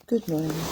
Good morning, everyone.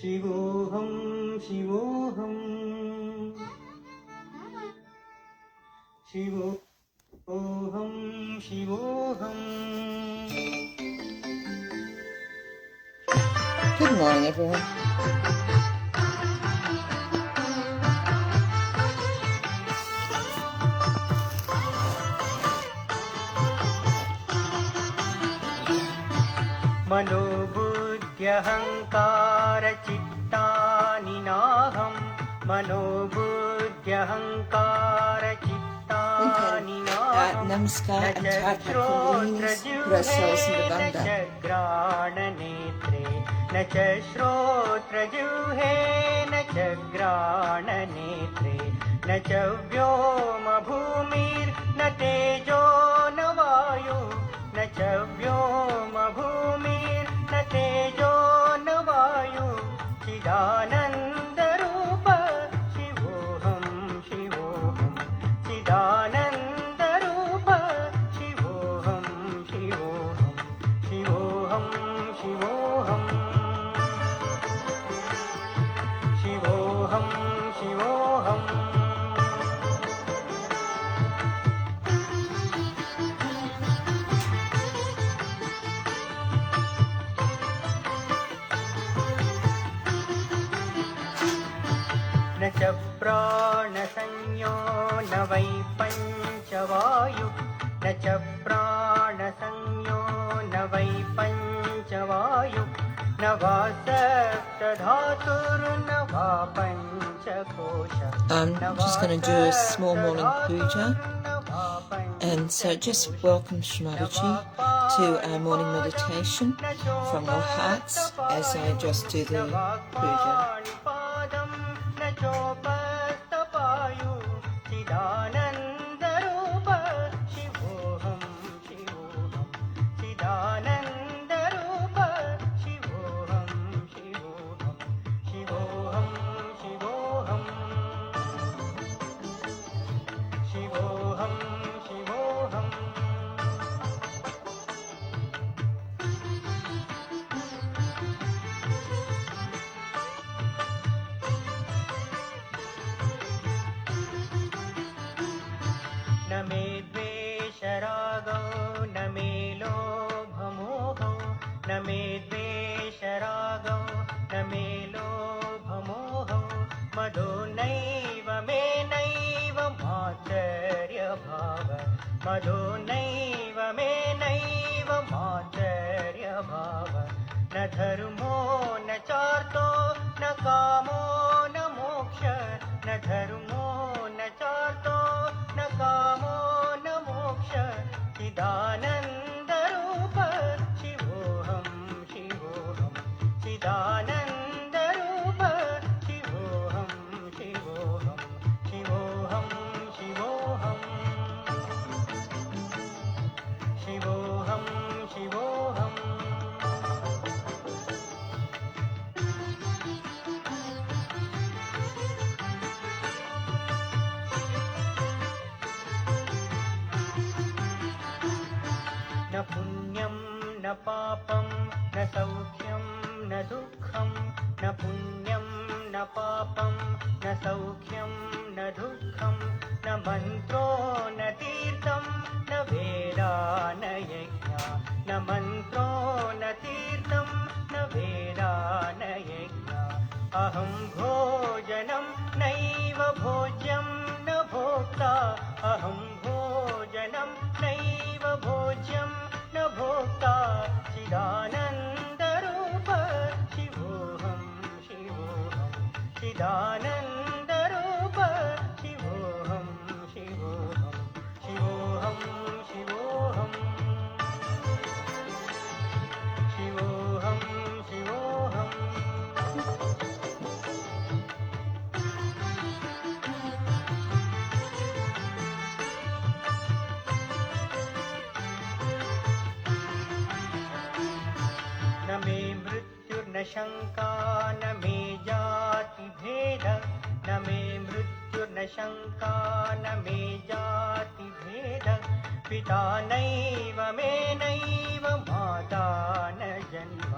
शिवोऽहं शिवोऽहं शिवोऽहं शिवोऽहं. Good morning, everyone. मनोबुद्ध्यहङ्कारचित्तानि नाहं मनोबुद्ध्यहङ्कारचित्तानि नाहं Namaskar and Tata Kulinis, Grasos and Banda. घ्राणनेत्रे न च श्रोत्रजिह्वे न च घ्राणनेत्रे न च व्योमभूमिर्न तेजो न वायु न च व्योमभूमिर्न तेजो न वायु चिदानन्दरूप शिवोऽहं शिवोऽहं चिदानन्दरूप शिवोऽहं शिवोऽहं शिवोऽहं शिवोऽहं शिवोऽहं शिवोऽहम्. न च प्राणसंज्ञो न वै पञ्चवायु न च प्राणसंज्ञो न वै पञ्चवायु न वा सप्तधातुर्न वा पञ्चकोश. I'm just going to do a small morning puja. And so just welcome Shri Mataji to our morning meditation from your hearts as I just do the puja. चोपस्तपायु चिदानन्दरूप शिवोऽहं शिवोऽहं चिदानन्दरूप शिवोऽहं शिवोऽहं शिवोऽहं शिवोऽहं शिवोऽहं शिवोऽहम्. न मे द्वेषरागो न मे लोभमोहो न मे द्वेषरागो न मे लोभमोहो मदो नैव मे नैव माचर्यभाव मदो नैव मे नैव माचर्यभाव. न धर्मो न चार्तो न कामो न मोक्ष न धर्मो न चार्तो न कामो न मोक्ष चिदानन्दरूप शिवोऽहं शिवोऽहं चिदानन्दरूप शिवोऽहं शिवोऽहं शिवोऽहं शिवोऽहं शिवोऽहं शिवोऽहम्. न पुण्यं न पापं न सौख्यं न दुःखं न पुण्यं न न पापं न सौख्यं न दुःखं न मन्त्रो न तीर्थं न वेदा न यज्ञा न मन्त्रो न तीर्थं न वेदा न यज्ञा अहं भोजनं नैव भोज्यं न भोक्ता अहं भोजनं नैव भोज्यं न भोक्ता चिदानन्दरूप शिवोऽहं शिवोऽहं चिदानन्दरूप शिवोऽहं शिवोऽहं शिवोऽहं शिवोऽहं शिवोऽहं शिवोऽहम् न मे मृत्युर्न शङ्का न मे जातिभेद न मे मृत्युर्न शङ्का न मे जातिभेद पिता नैव मे नैव माता न जन्म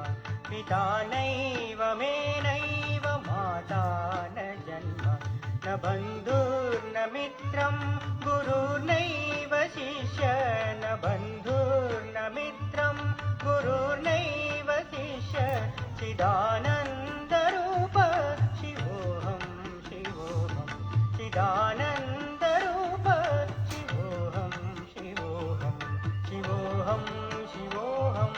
पिता नैव मे नैव माता न जन्म न बन्धुर्न मित्रं गुरुर्नैव शिष्य न बन्धुर्न मित्रं गुरुर्नैव शिष्य चिदानन्दरूप शिवोऽहं शिवोऽहं चिदानन्दरूप शिवोऽहं शिवोऽहं शिवोऽहं शिवोऽहं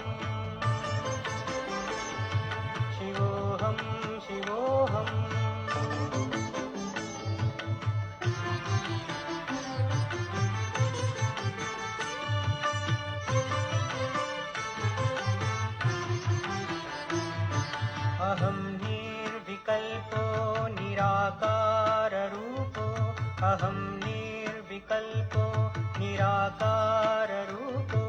शिवोऽहं शिवोऽहम् अहं निर्विकल्पो निराकाररूपो अहं निर्विकल्पो निराकाररूपो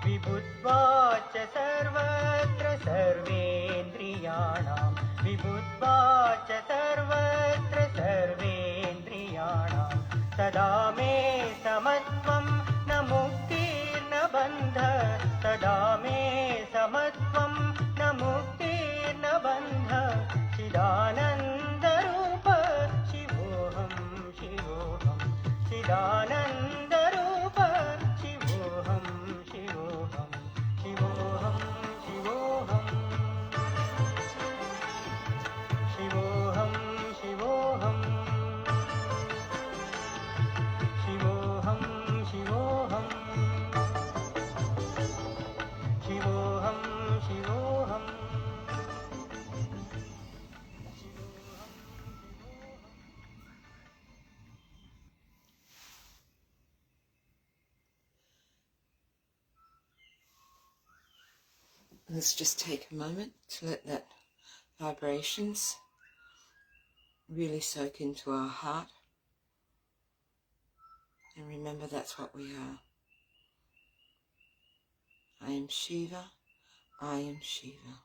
विभुत्वाच सर्वत्र सर्वेन्द्रियाणां विभुत्वाच सर्वत्र सर्वेन्द्रियाणां सदा मे समत्वं न मुक्तिर्न बन्धः सदा मे समत्वं न मुक्तिर्न बन्धः चिदानन्दरूप शिवोऽहं शिवोऽहं चिदानन्दरूप शिवोऽहं शिवोऽहं शिवोऽहं शिवोऽहं शिवोऽहं शिवोऽहं शिवोऽहं शिवोऽहं शिवोऽहं शिवोऽहम् Let's just take a moment to let that vibrations really soak into our heart. And remember, that's what we are. I am Shiva. I am Shiva.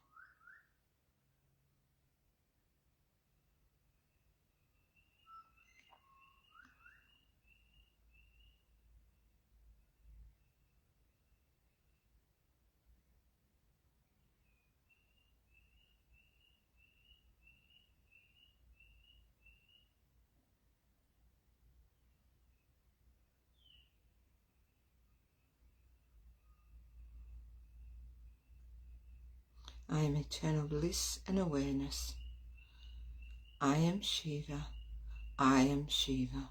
I am eternal bliss and awareness. I am Shiva. I am Shiva.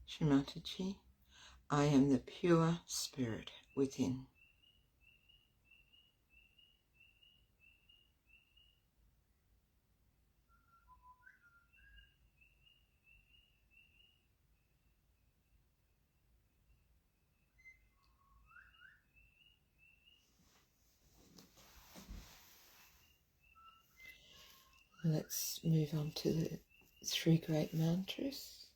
Shri Mataji, I am the pure spirit within. Let's move on to the three great mantras.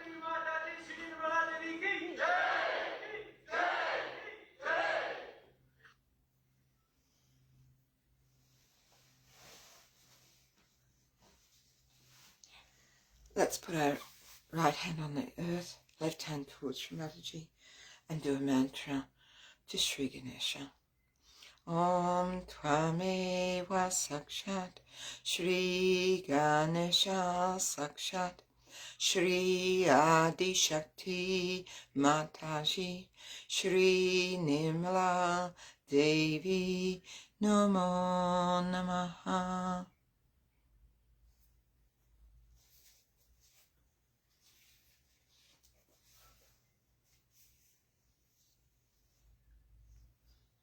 Shri Mataji, Shri Mataji ki jai, jai, jai. Let's put our right hand on the earth, left hand towards Shri Mataji, and do a mantra to Shri Ganesha. Om Tvameva Sakshat Shri Ganesha Sakshat Shri Adi Shakti Mataji Shri Nimla Devi Namo Namaha.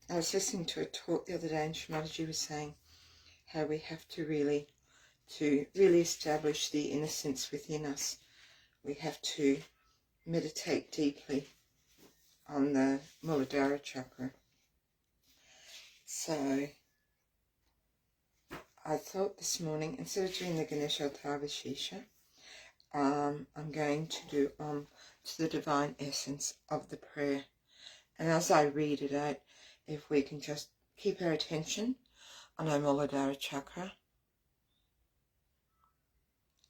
I was listening to a talk the other day, and Shri Mataji was saying how we have to really establish the innocence within us. We have to meditate deeply on the Muladhara chakra. So I thought this morning, instead of doing the Ganesha Tavashisha, I'm going to do to the divine essence of the prayer. And as I read it out, if we can just keep our attention on our Muladhara chakra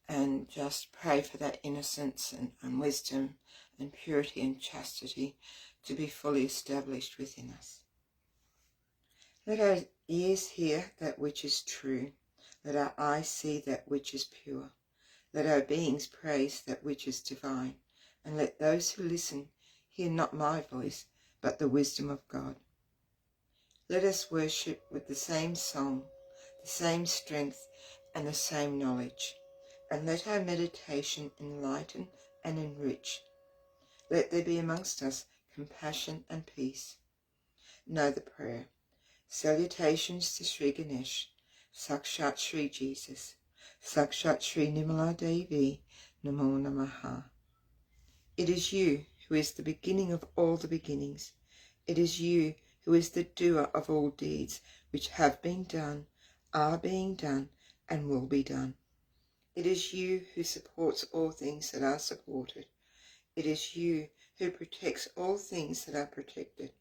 and just pray for that innocence and wisdom and purity and chastity to be fully established within us. Let our ears hear that which is true. Let our eyes see that which is pure. Let our beings praise that which is divine. And let those who listen hear not my voice, but the wisdom of God. Let us worship with the same song, the same strength, and the same knowledge. And let our meditation enlighten and enrich. Let there be amongst us compassion and peace. Know the prayer. Salutations to Shri Ganesh, Sakshat Shri Jesus, Sakshat Shri Nimala Devi, Namo Namaha. It is you who is the beginning of all the beginnings. It is you who is the doer of all deeds which have been done, are being done, and will be done. It is you who supports all things that are supported. It is you who protects all things that are protected.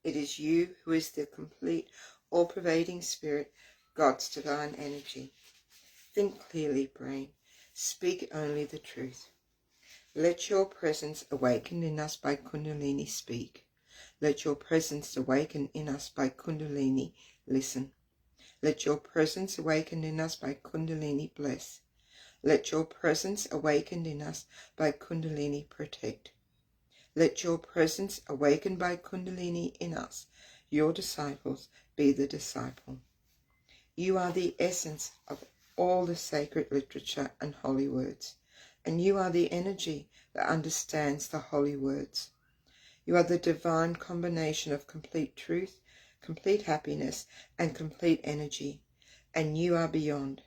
It is you who is the complete, all-pervading spirit, God's divine energy. Think clearly, brain. Speak only the truth. Let your presence awaken in us by Kundalini speak. Let your presence awaken in us by Kundalini listen. Let your presence awaken in us by Kundalini bless. Let your presence awaken in us by Kundalini protect. Let your presence awaken by Kundalini in us, your disciples, be the disciple. You are the essence of all the sacred literature and holy words, and you are the energy that understands the holy words. You are the divine combination of complete truth, complete happiness, and complete energy, and you are beyond.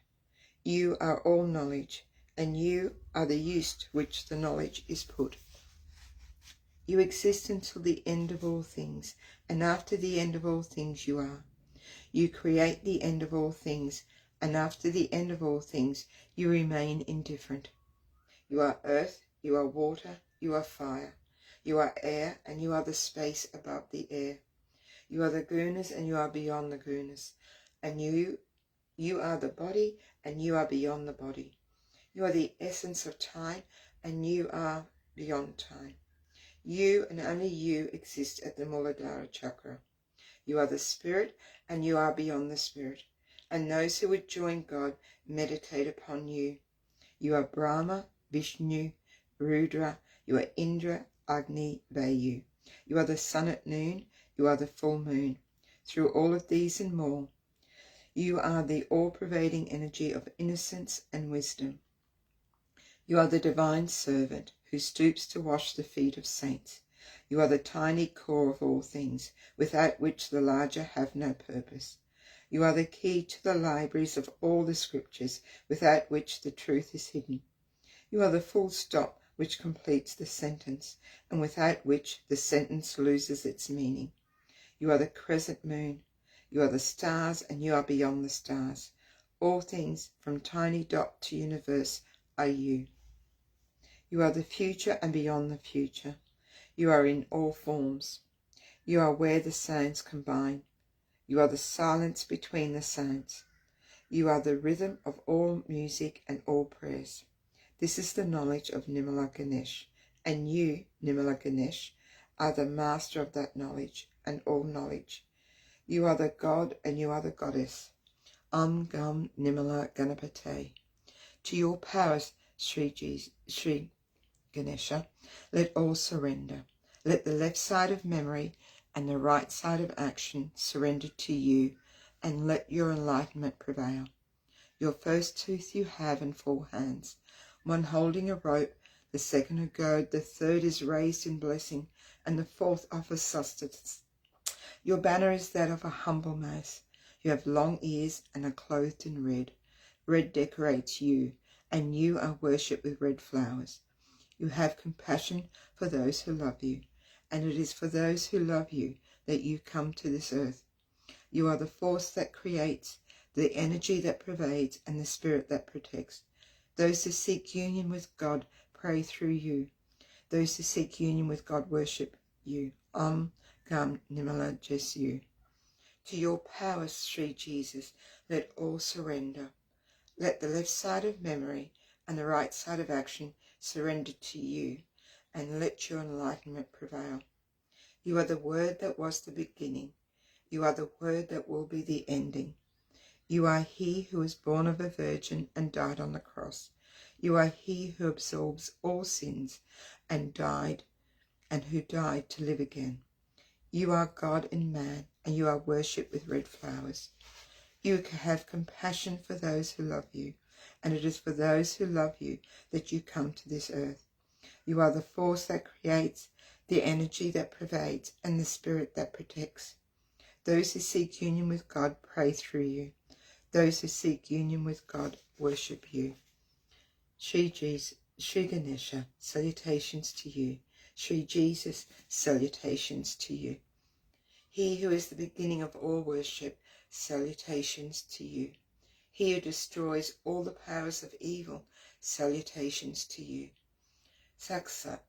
You are all knowledge, and you are the use to which the knowledge is put. You exist until the end of all things, and after the end of all things you are. You create the end of all things, and after the end of all things you remain indifferent. You are earth, you are water, you are fire. You are air, and you are the space above the air. You are the gunas, and you are beyond the gunas. And you are the body, and you are beyond the body. You are the essence of time, and you are beyond time. You and only you exist at the Muladhara chakra. You are the spirit, and you are beyond the spirit. And those who would join God meditate upon you. You are Brahma, Vishnu, Rudra. You are Indra, Agni, Vayu. You are the sun at noon. You are the full moon. Through all of these and more, you are the all-pervading energy of innocence and wisdom. You are the divine servant who stoops to wash the feet of saints. You are the tiny core of all things, without which the larger have no purpose. You are the key to the libraries of all the scriptures, without which the truth is hidden. You are the full stop which completes the sentence, and without which the sentence loses its meaning. You are the crescent moon. You are the stars, and you are beyond the stars. All things, from tiny dot to universe, are you. You are the future and beyond the future. You are in all forms. You are where the sounds combine. You are the silence between the sounds. You are the rhythm of all music and all prayers. This is the knowledge of Nirmala Ganesh, and you, Nirmala Ganesh, are the master of that knowledge and all knowledge. You are the God and you are the goddess. Gam Nirmala Ganapate. To your powers, Shri Ganesha, let all surrender. Let the left side of memory and the right side of action surrender to you, and let your enlightenment prevail. Your first tooth you have in 4 hands, one holding a rope, the second a goad, the third is raised in blessing, and the fourth offers sustenance. Your banner is that of a humble mouse. You have long ears and are clothed in red. Red decorates you, and you are worshipped with red flowers. You have compassion for those who love you, and it is for those who love you that you come to this earth. You are the force that creates, the energy that pervades, and the spirit that protects. Those who seek union with God pray through you. Those who seek union with God worship you. Gam Nirmala Jesu. To your powers, Sri Jesus, let all surrender. Let the left side of memory and the right side of action surrender to you, and let your enlightenment prevail. You are the word that was the beginning. You are the word that will be the ending. You are he who was born of a virgin and died on the cross. You are he who absorbs all sins and who died to live again. You are God in man, and you are worshipped with red flowers. You have compassion for those who love you, and it is for those who love you that you come to this earth. You are the force that creates, the energy that pervades, and the spirit that protects. Those who seek union with God pray through you. Those who seek union with God worship you. Shri Ganesha, salutations to you. Shri Jesus, salutations to you. He who is the beginning of all worship, salutations to you. He who destroys all the powers of evil, salutations to you. Sakshat,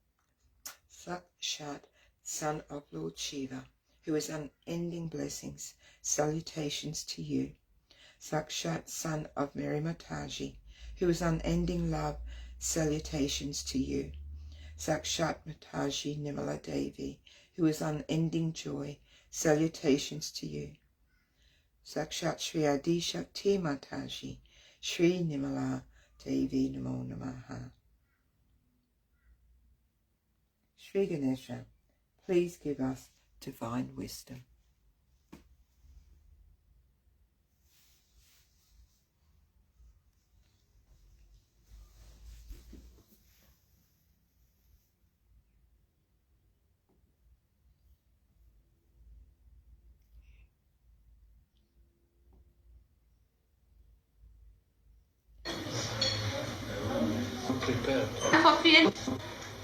son of Lord Shiva, who is unending blessings, salutations to you. Sakshat, son of Shri Mataji, who is unending love, salutations to you. Sakshat Mataji Nirmala Devi, who is unending joy, salutations to you. Sakshat Shri Adi Shakti Mataji, Shri Nirmala Devi Namo Namaha. Shri Ganesha, please give us divine wisdom.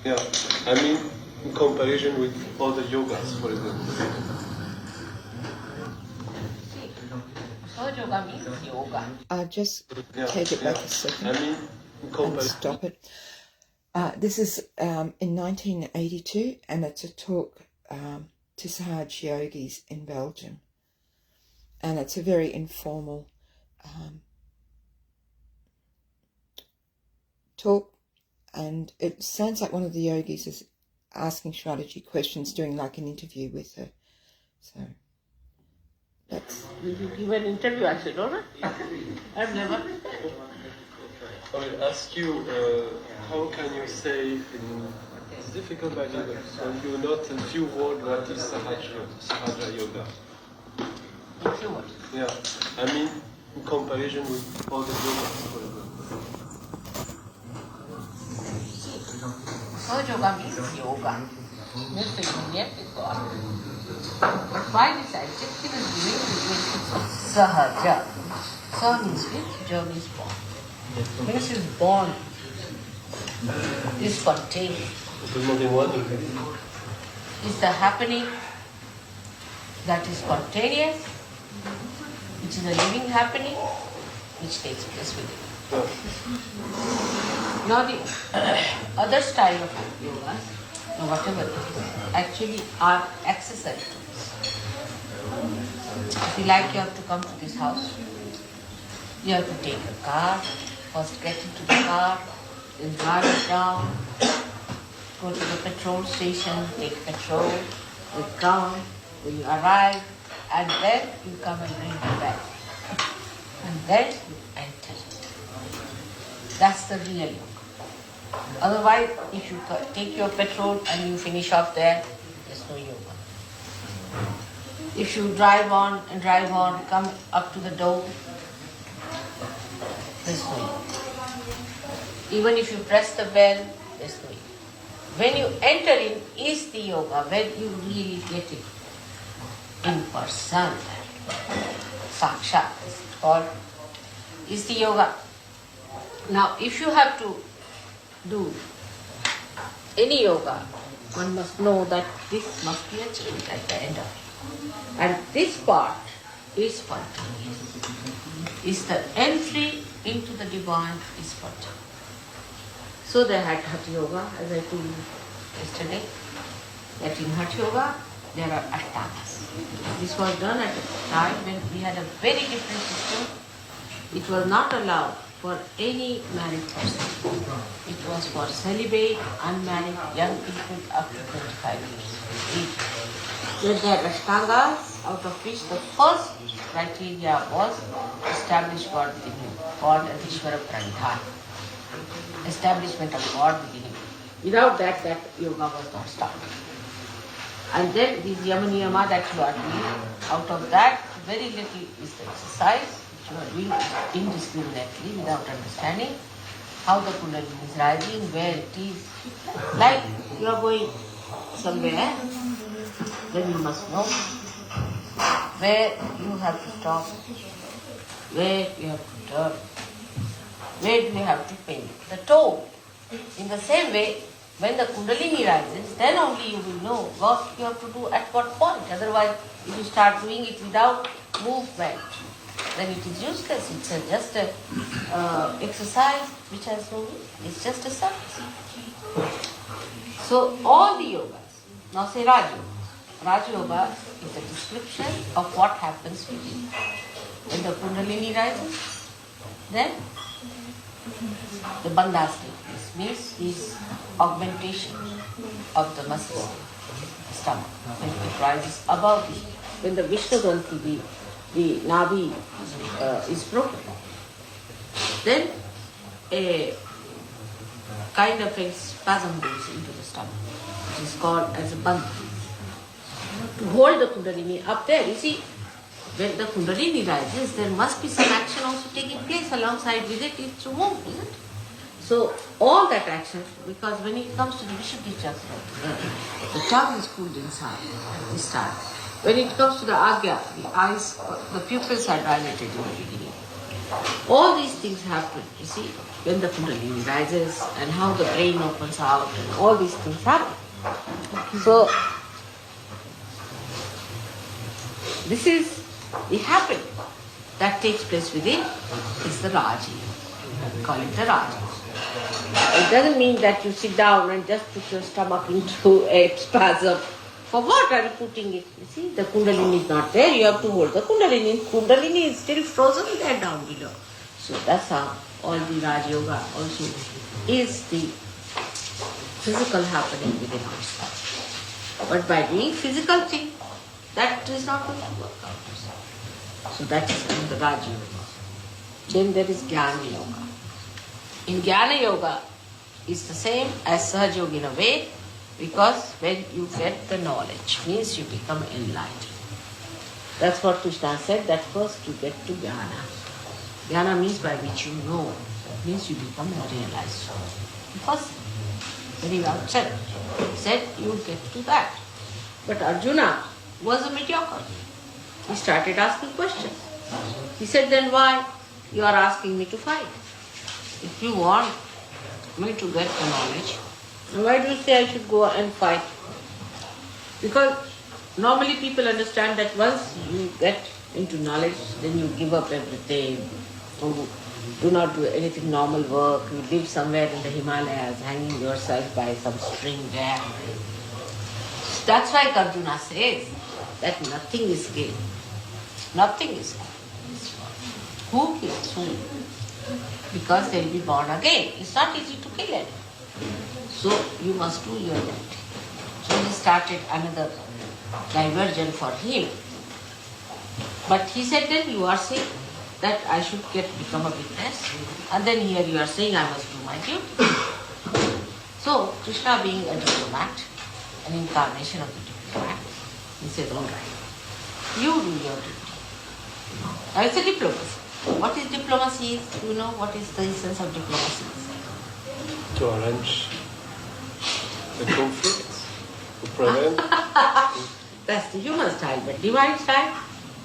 Yeah, I mean, in comparison with other yogas, for example. Sahaja yoga means yoga. I'll just Yeah, take it back yeah. a second I mean, in and comparison. stop it. This is in 1982, and it's a talk to Sahaja yogis in Belgium. And it's a very informal talk, and it sounds like one of the yogis is asking Shri Mataji questions, doing like an interview with her. So that's... Did you give an interview? I said, no. I've never. I will ask you, how can you say in it's difficult by the way, when you not in few words what is Sahaja yoga? In few words. Yeah, I mean, in comparison with other yogas, for example. Sahaja yoga means yoga. Means the union with God. But why this adjective is given to Sahaja? Sa means with, Ja means born. Means is born. Is spontaneous. Is the happening that is spontaneous, which is a living happening, which takes place within. Now the other style of yoga, or whatever it is, actually are accessory to this. If you like, you have to come to this house. You have to take a car, first get into the car, then drive it down, go to the petrol station, take petrol, you come, when you arrive, and then you come and bring it back. And then you enter. That's the real yoga. Otherwise, if you take your petrol and you finish off there, there's no yoga. If you drive on, come up to the door, there's no yoga. Even if you press the bell, there's no yoga. When you enter in is the yoga, when you really get it in person. Sakshat is it called, is the yoga. Now, if you have to do any yoga, one must know that this must be achieved at the end of it. And this part is spontaneous. Is the entry into the divine is spontaneous. So they had Hatha Yoga, as I told you yesterday, that in Hatha Yoga there are ashtangas. This was done at a time when we had a very different system. It was not allowed for any married person. It was for celibate, unmarried, young people up to 25 years age. There are ashtangas, out of which the first criteria was establish God within you, called Adishvara Pranidhana. Establishment of God within you. Without that, that yoga was not started. And then these yama niyama that you are doing, out of that, very little is the exercise which you are doing indiscriminately without understanding how the kundalini is rising, where it is. Like you are going somewhere, then you must know where you have to stop, where you have to turn, where do you have to pin the toe. In the same way, when the kundalini rises, then only you will know what you have to do at what point. Otherwise, if you start doing it without movement, then it is useless. It's just a exercise which has no meaning. It's just a service. So all the yogas, now say Raj Yoga. Raj Yoga is a description of what happens within. When the kundalini rises, then the bandha state. This means is augmentation of the muscles, stomach. When it rises above the, when the Vishnu Granthi, the Navi is broken, then a kind of a spasm goes into the stomach, which is called as a bandha. To hold the kundalini up there, you see, when the kundalini rises, there must be some action also taking place alongside with it, it's to move, isn't it? So all that action, because when it comes to the Vishuddhi chakra, the tongue is cooled inside at this time. When it comes to the Agya, the eyes, the pupils are dilated in the beginning. All these things happen, you see, when the Kundalini rises and how the brain opens out and all these things happen. So, this is the happening that takes place within is the Raji. We call it the Raji. It doesn't mean that you sit down and just put your stomach into a spasm. For what are you putting it? You see, the Kundalini is not there, you have to hold the Kundalini. Kundalini is still frozen there down below. So that's how all the Raj Yoga also is the physical happening within us. But by doing physical thing, that is not going to work out. So that is in the Raj Yoga. Then there is Jnana Yoga. In Jnana Yoga, is the same as Sahaja Yoga in a way, because when you get the knowledge, means you become enlightened. That's what Krishna said, that first you get to Jnana. Jnana means by which you know, means you become a realized soul. Because very well said. He said you will get to that. But Arjuna was a mediocre. He started asking questions. He said, then why you are asking me to fight? If you want me to get the knowledge, why do you say I should go and fight? Because normally people understand that once you get into knowledge, then you give up everything. You do not do anything normal work. You live somewhere in the Himalayas, hanging yourself by some string there. That's why Arjuna says that nothing is gained. Nothing is gained. Who kills whom? Because they will be born again. It's not easy to kill anyone. So you must do your duty. So he started another diversion for him. But he said, then you are saying that I should become a witness, and then here you are saying I must do my duty. So Krishna being a diplomat, an incarnation of the diplomat, he said, all right, you do your duty. Now it's a diplomacy. What is diplomacy? Do you know what is the essence of diplomacy? To arrange the conflict, to prevent. That's the human style, but divine style?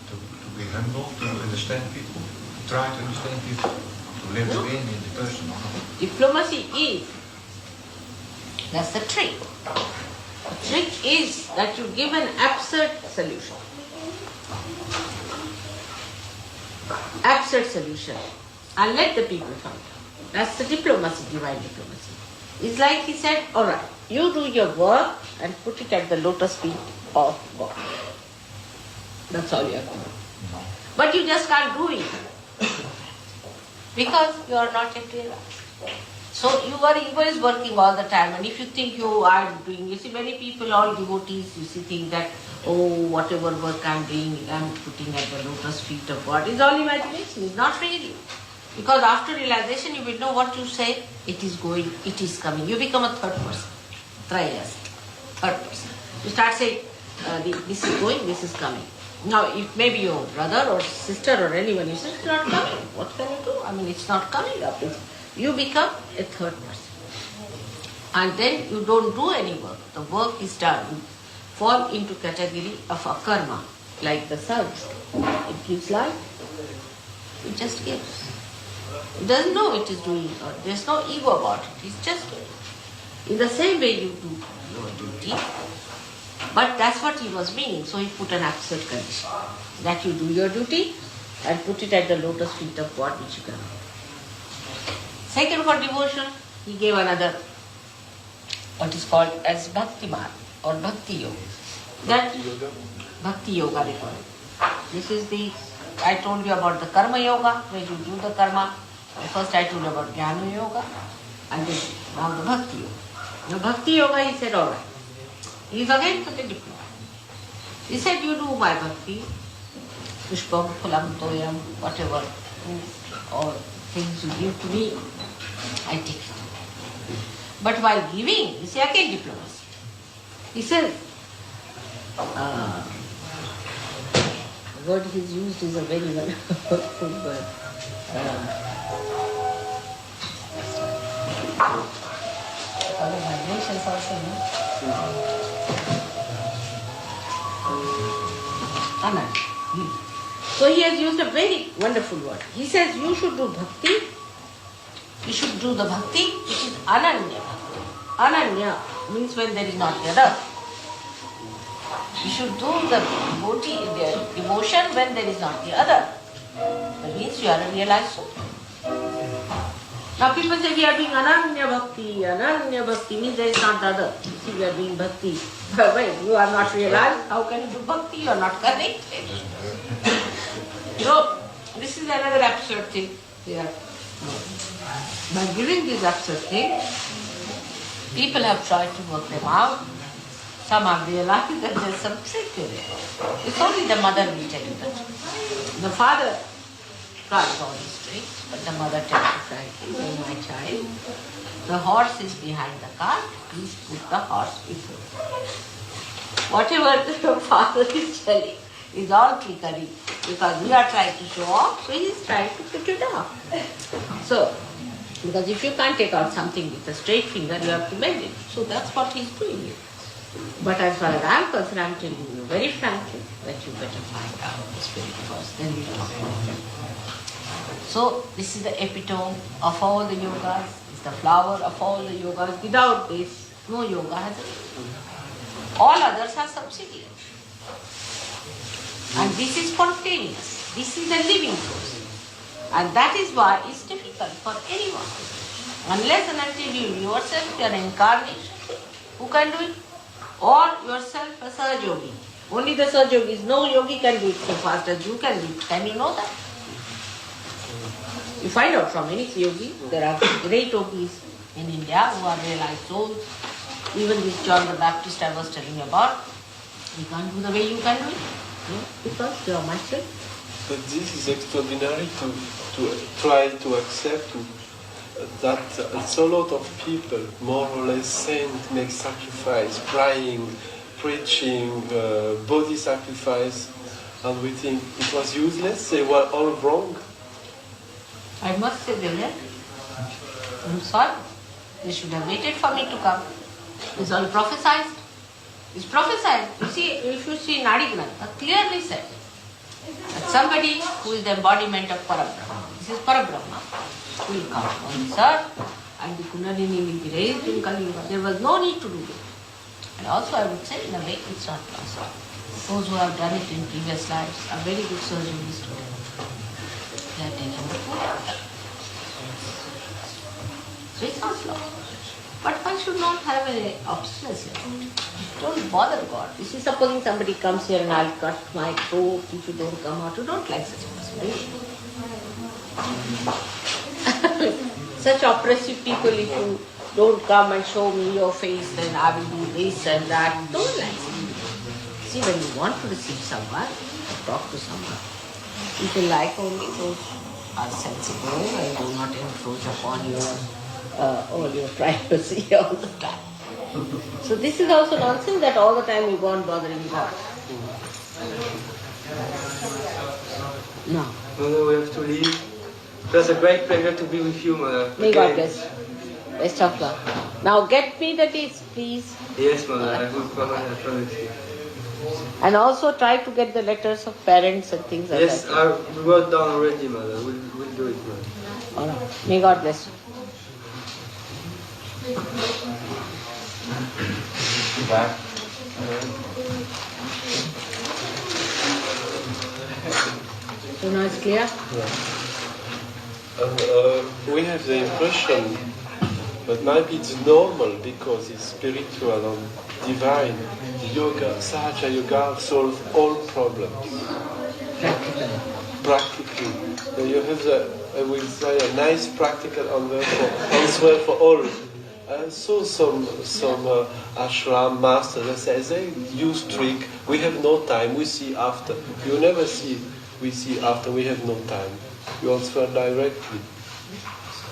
To be humble, to understand people, to try to understand people, to live again in the person. Diplomacy is, that's the trick. The trick is that you give an absurd solution. Absurd solution. And let the people find out. That's the diplomacy, divine diplomacy. It's like he said, all right, you do your work and put it at the lotus feet of God. That's all you have to do. But you just can't do it because you are not yet realized. So your ego is working all the time, and if you think you are doing, you see many people, all devotees, you see think that, oh, whatever work I am doing, I am putting at the lotus feet of God. It's all imagination, it's not really. Because after realization you will know what you say, it is going, it is coming. You become a third person, trias, third person. You start saying, this is going, this is coming. Now, if maybe your brother or sister or anyone, you say, it's not coming. What can you do? I mean, it's not coming up. You become a third person. And then you don't do any work. The work is done. You fall into category of akarma, like the sun. It gives life. It just gives. It doesn't know it is doing, or there's no ego about it. It's just doing. In the same way you do your duty. But that's what he was meaning. So he put an absurd condition. That you do your duty and put it at the lotus feet of God, which you cannot. Second, for devotion, he gave another, what is called as Bhakti Marg or Bhakti Yoga. That Bhakti Yoga they call it. This is the, I told you about the Karma Yoga, where you do the karma. First I told you about Jnana Yoga, and then now the Bhakti Yoga. Now Bhakti Yoga, he said, all right. He is again put a diplomat. He said, you do my bhakti, pushpam, phulam, toyam, whatever, or things you give to me, I take it. But while giving, you see again diplomacy. He says, the word he's used is a very wonderful word. Other vibrations also, no? Anand. So he has used a very wonderful word. He says you should do bhakti. You should do the bhakti which is ananya bhakti. Ananya means when there is not the other. You should do the devotion when there is not the other. That means you are a realized soul. Now people say we are doing ananya bhakti. Ananya bhakti means there is not the other. You see, we are doing bhakti. But wait, you are not realized. How can you do bhakti? You are not connected. So, this is another absurd thing here. By giving this absurd thing, people have tried to work them out. Some have realized that there is some trick in it. It's only the mother will tell you that. The father tries all these tricks, but the mother tells you frankly, "Oh, my child, the horse is behind the cart, please put the horse before." Whatever the father is telling is all trickery, because we are trying to show off, so he is trying to put it off. So, because if you can't take out something with a straight finger, you have to bend it. So that's what he is doing. But as far as I am concerned, I am telling you very frankly that you better find out the spirit first, then we talk about it. So this is the epitome of all the yogas, it's the flower of all the yogas. Without this, no yoga has a all others are subsidiary. And this is spontaneous. This is a living force. And that is why it's difficult for anyone. Unless and until you yourself, you are an incarnation, who can do it? Or yourself a Sahaja yogi. Only the Sahaja yogis. No yogi can do it so fast as you can do it. Can you know that? You find out from any yogi. There are great yogis in India who are realized souls. Even this John the Baptist I was telling you about, he can't do the way you can do it. No? Because you are master. But this is extraordinary to try to accept that it's a lot of people, more or less saints, make sacrifice, praying, preaching, body sacrifice, and we think it was useless, they were all wrong. I must say they were. I'm sorry. They should have waited for me to come. It's all prophesied. It's prophesied. You see, if you see Nadi Grantha, clearly said that somebody who is the embodiment of Parabrahma, this is Parabrahma, will come on this earth and the Kundalini will be raised in Kali Yuga. There was no need to do it. And also I would say, in a way, it's not lost. Those who have done it in previous lives are very good surgeons today. They are taking the food. So it's not lost. But one should not have an obsession. Don't bother God. You see, supposing somebody comes here and I'll cut my throat if you don't come out, you don't like such a person. Such oppressive people, if you don't come and show me your face, then I will do this and that. Don't like it. See, when you want to receive someone, talk to someone. People like only those who are sensible and do not encroach upon all your privacy all the time. So this is also nonsense that all the time you go on bothering God. No. Mother, we have to leave. It was a great pleasure to be with you, Mother. May God bless. Best of luck. Now get me the dates, please. Yes, Mother, I will come and I promise you. And also try to get the letters of parents and things like Yes, that. I wrote down already, Mother. We'll do it, Mother. All right. May God bless you. Back. So now it's clear? And we have the impression that maybe it's normal because it's spiritual and divine. Yoga, Sahaja Yoga solves all problems. Practically. So you have I will say, a nice practical answer for all. I saw some ashram masters, they say, they use trick, we have no time, we see after. You never see, we see after, we have no time. You answer directly.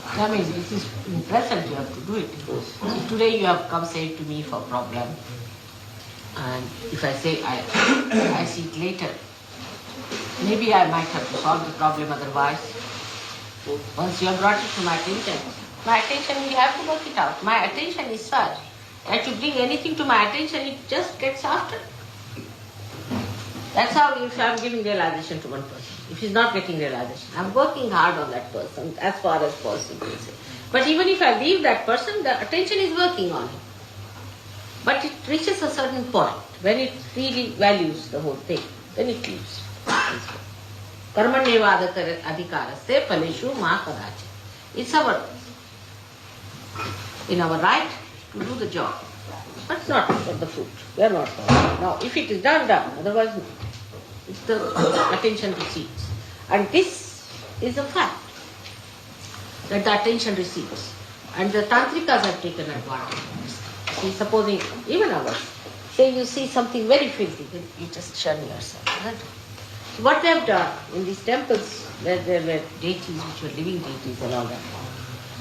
I mean, it is in present you have to do it. See, today you have come say to me for problem. And if I say I see it later, maybe I might have to solve the problem otherwise. Once you have brought it to my attention we have to work it out. My attention is such that you bring anything to my attention, it just gets after. That's how if I am giving realization to one person. if he's not getting realization. I'm working hard on that person as far as possible. But even if I leave that person, the attention is working on him. But it reaches a certain point when it really values the whole thing, then it leaves. Karmanyeva adhikaraste phaleshu ma kadacha. It's in our right to do the job, but not for the fruit. We are not done. Now, if it is done, otherwise no. It's the attention recedes. And this is a fact, that the attention recedes. And the tantrikas have taken advantage of this. See, supposing, even ours, say you see something very filthy, then you just shun yourself. Isn't it? So what they have done in these temples, where there were deities which were living deities and all that,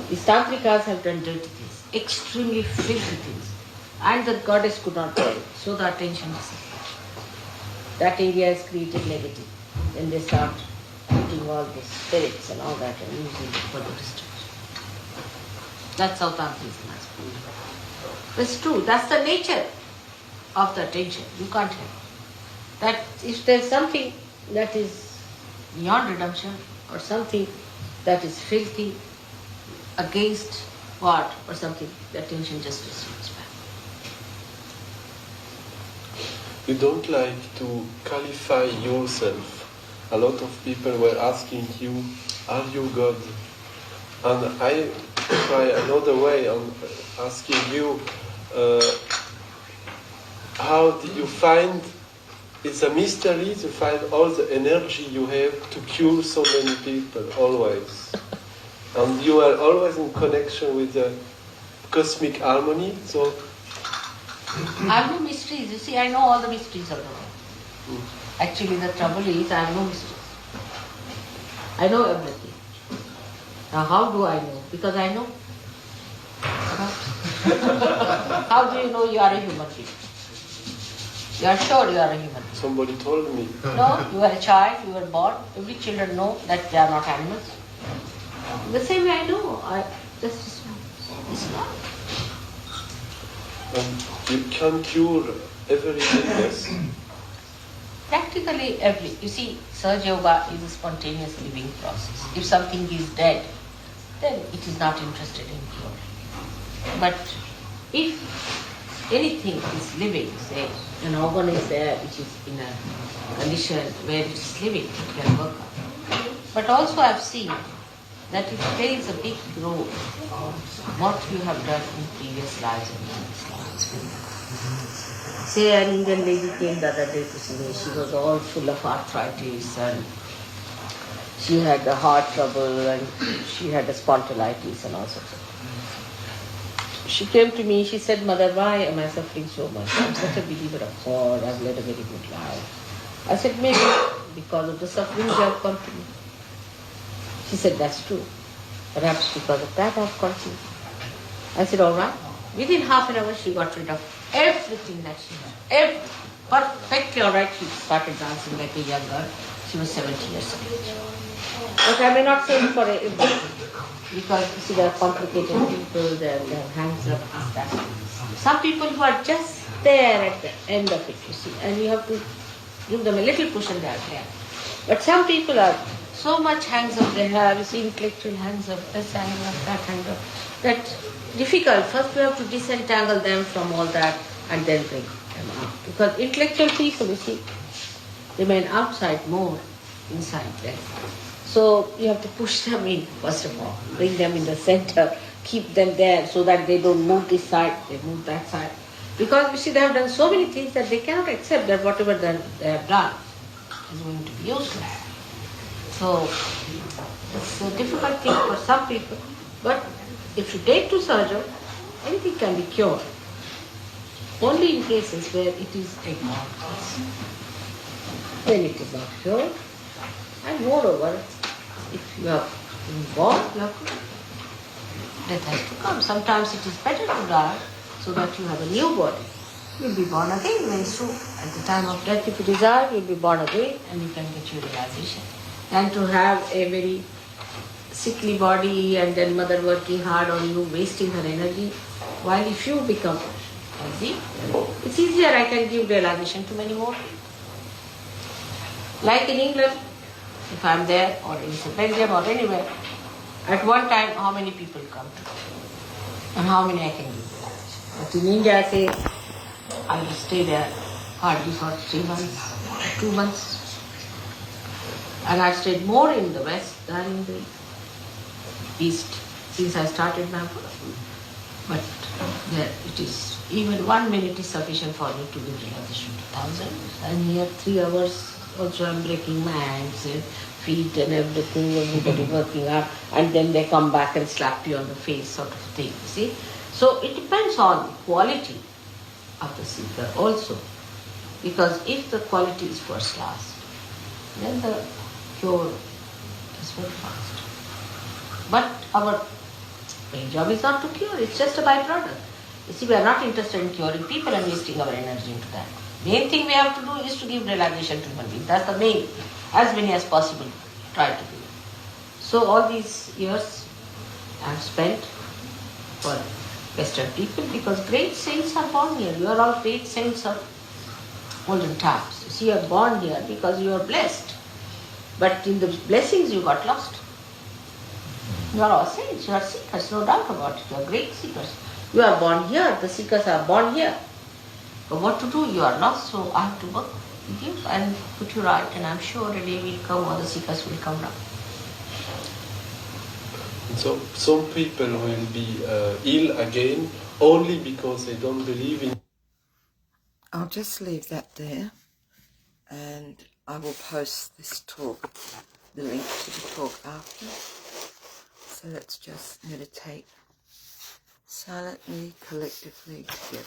these tantrikas have done dirty things, extremely filthy things. And the goddess could not bear it, so the attention recedes. That area is created negative. Then they start putting all the spirits and all that and using it for the destruction. That's how Tantrism has been. That's true. That's the nature of the attention. You can't help. That if there's something that is beyond redemption or something that is filthy against what or something, the attention just recedes back. You don't like to qualify yourself. A lot of people were asking you, are you God? And I try another way on asking you, how do you find, it's a mystery to find all the energy you have to cure so many people, always. And you are always in connection with the cosmic harmony, so I have no mysteries. You see, I know all the mysteries of the world. Actually, the trouble is, I have no mysteries. I know everything. Now, how do I know? Because I know. How do you know you are a human being? You are sure you are a human being. somebody told me. No, you are a child, you were born. Every children know that they are not animals. The same way I know. It's not. You can cure every illness. Practically every. You see, Sahaja Yoga is a spontaneous living process. If something is dead, then it is not interested in cure. But if anything is living, say an organ is there which is in a condition where it is living, it can work out. But also I have seen that it plays a big role on what you have done in previous lives and previous lives. Say an Indian lady came the other day to see me. She was all full of arthritis and she had the heart trouble and she had a spondylitis and all sorts of things. She came to me, she said, Mother, why am I suffering so much? I'm such a believer of God, I've led a very good life. I said, maybe because of the suffering you have come to me. She said, that's true. Perhaps because of that I've come to you. I said, all right. Within half an hour she got rid of everything that she had. Perfectly all right. She started dancing like a young girl. She was 70 years of age. But I may not say it for everybody. Because you see, there are complicated people, there are hands up, this, that. Some people who are just there at the end of it, you see, and you have to give them a little push and they are there. But some people are so much hangs up they have, you see, intellectual hangs up, this hang up, that hang up. That's difficult. First you have to disentangle them from all that and then bring them out. Because intellectual people, you see, remain outside more, inside them. So you have to push them in, first of all, bring them in the center, keep them there so that they don't move this side, they move that side. Because you see, they have done so many things that they cannot accept that whatever they have done is going to be useless. So it's a difficult thing for some people, but if you take to Sahaja, anything can be cured. Only in cases where it is ignored. When it is not cured, and moreover, if you are born, you have to, death has to come. Sometimes it is better to die so that you have a new body. You will be born again very soon. At the time of death, if you desire, you will be born again and you can get your realization. Than to have a very sickly body and then mother working hard on you, wasting her energy, while if you become healthy, it's easier. I can give realization to many more. Like in England, if I'm there or in Belgium or anywhere, at one time how many people come and how many I can give relaxation. But in India I say I will stay there hardly for 3 months, 2 months. And I stayed more in the west than in the east since I started my work. But there it is, even 1 minute is sufficient for me to give relaxation to thousands. And here 3 hours also I'm breaking my hands and feet and everything, everybody working hard, and then they come back and slap you on the face sort of thing, you see. So it depends on the quality of the seeker also. Because if the quality is first class, then the cure is very fast. But our main job is not to cure, it's just a byproduct. You see, we are not interested in curing people and wasting our energy into that. Main thing we have to do is to give relaxation to human beings. That's the main thing. As many as possible, try to do. So all these years I have spent for Western people because great saints are born here. You are all great saints of olden times. You see, you are born here because you are blessed. But in the blessings you got lost. You are all saints, you are seekers, no doubt about it. You are great seekers. You are born here, the seekers are born here. But what to do? You are lost, so I have to work with you and put you right, and I'm sure a day will come or the seekers will come down. So some people will be ill again only because they don't believe in. I'll just leave that there, and I will post this talk, the link to the talk after. So let's just meditate silently, collectively together.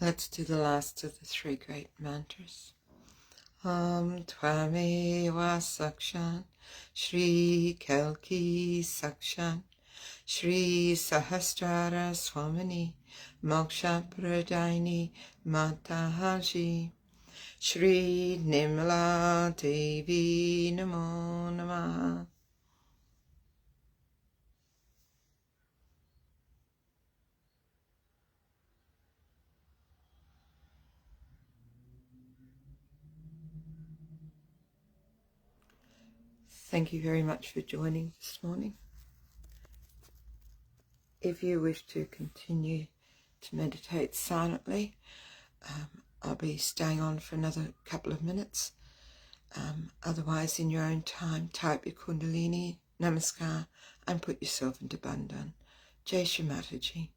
Let's do the last of the three great mantras. Om Tvameva Sakshan Shri Kelki Sakshan Shri Sahasrara Swamini Moksha Pradaini Mataji Shri Nimla Devi Namo Namaha. Thank you very much for joining this morning. If you wish to continue to meditate silently, I'll be staying on for another couple of minutes. Otherwise, in your own time, type your Kundalini, Namaskar, and put yourself into Bandhan. Jai Shri Mataji.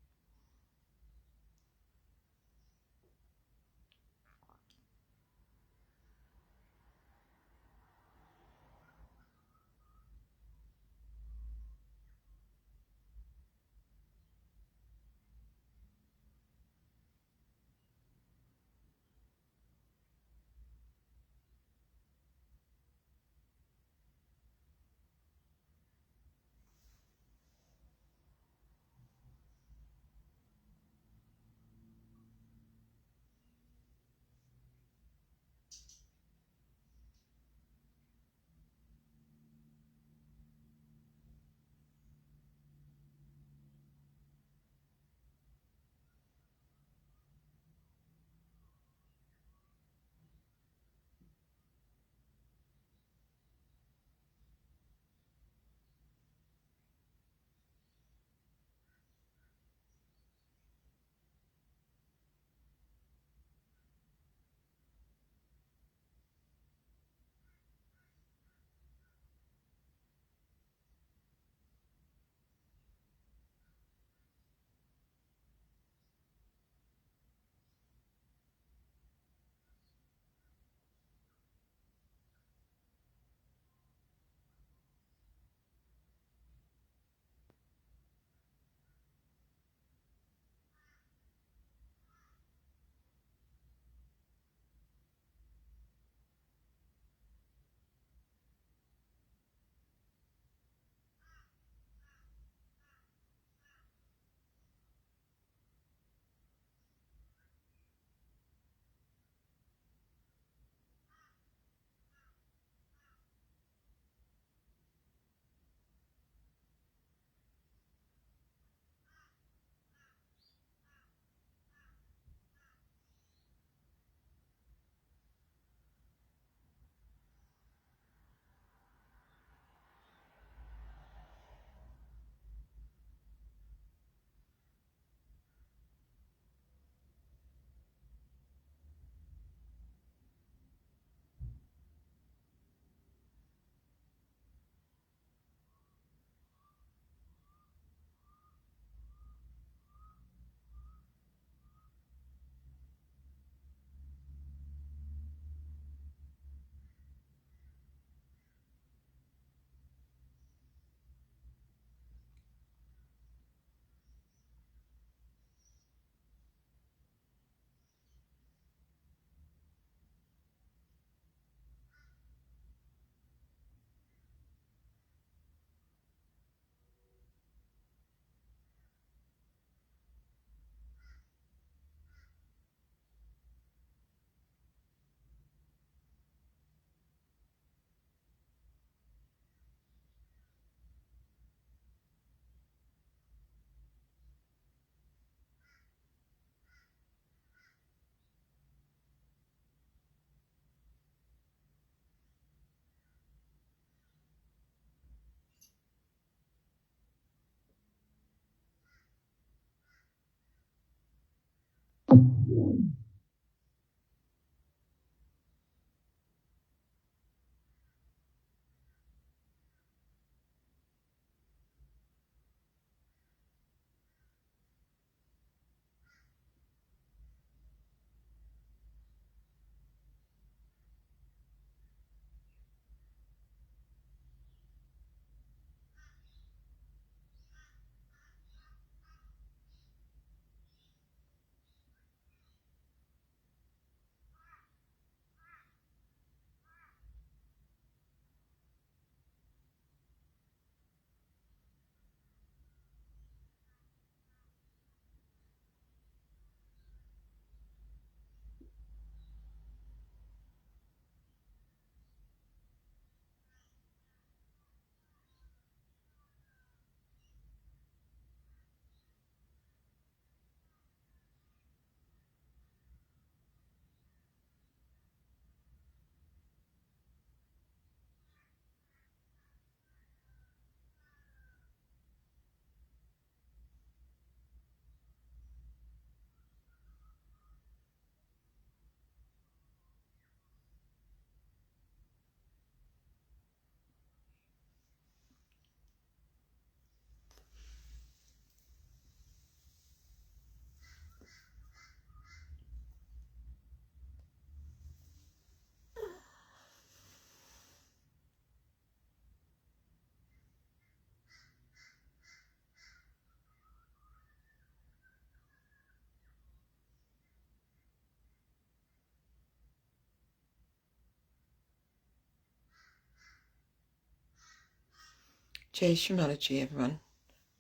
Jai Shri Mataji, everyone.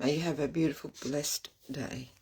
May you have a beautiful, blessed day.